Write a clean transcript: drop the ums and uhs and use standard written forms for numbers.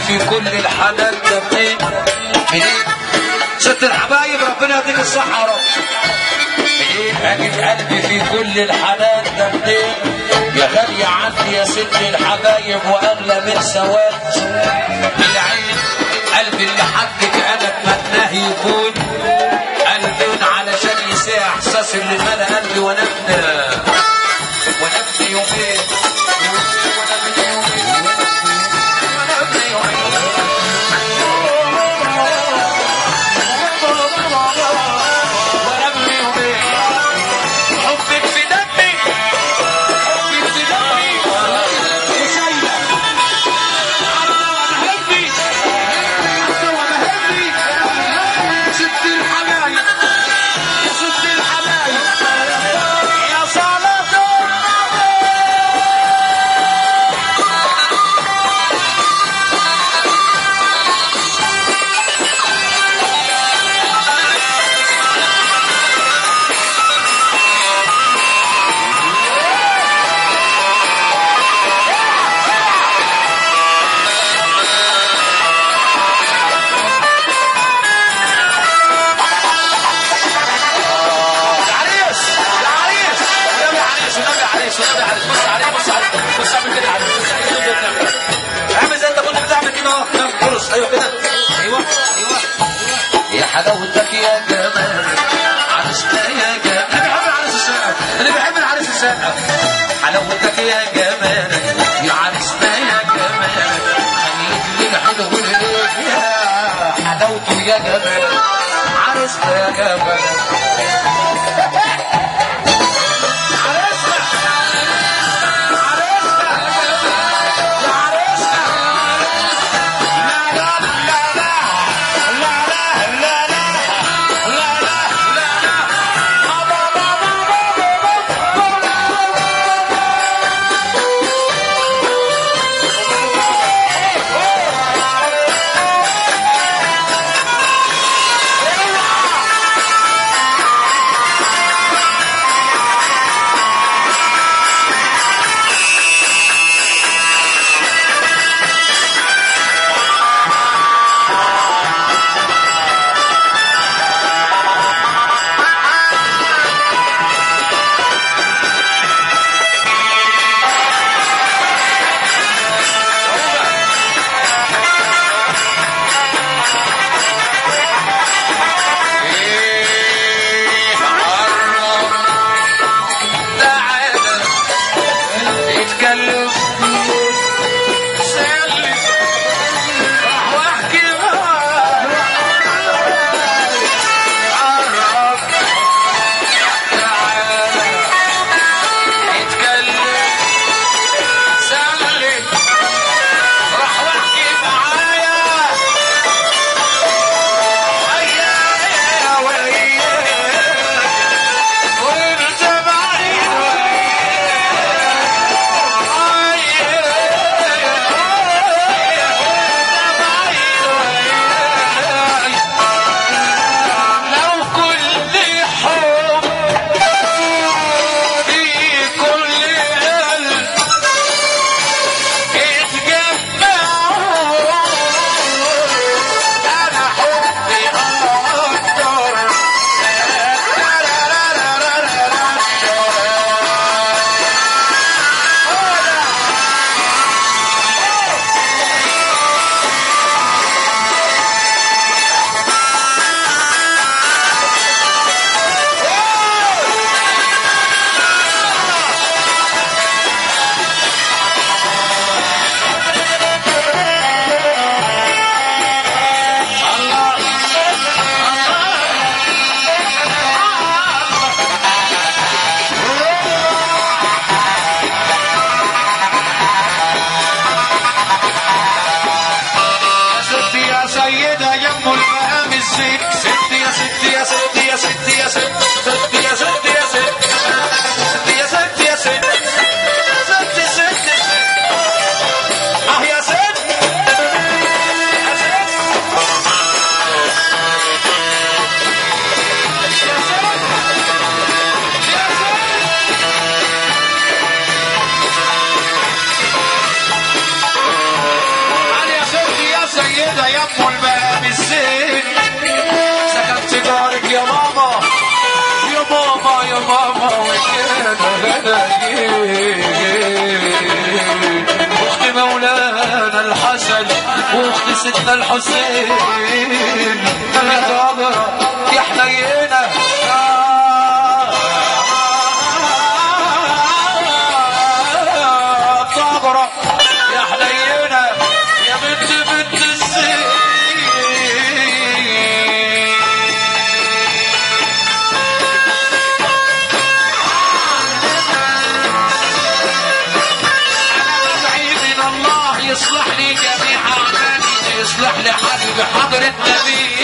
في كل الحالات ده منين؟ منين؟ ست الحبايب ربنا يديك الصحة يا رب. منين اجد قلبي في كل الحالات ده منين؟ يا غالية عندي يا ست الحبايب واغلى من سواد العين. قلبي اللي حدك انا اتمناه يكون قلبين علشان يساع احساس اللي ملا قلبي ونبني يومين ايوه كده ايوه يا حلاوتك يا جمال عرسنا يا جمال. انا بحب العريس الساقع. حلاوتك يا جمال يا عرسنا يا جمال خليك لنا حلو ليك يا حلاوته يا جمال عرسنا يا جمال. ماما وكده اختي مولانا الحسن واختي سيدنا الحسين يا طاهرة يا حنينة طاهرة يا حنينة يا بنت الزين يصلح لي جميع أعمالي يصلح لي حبيبي حضرة النبي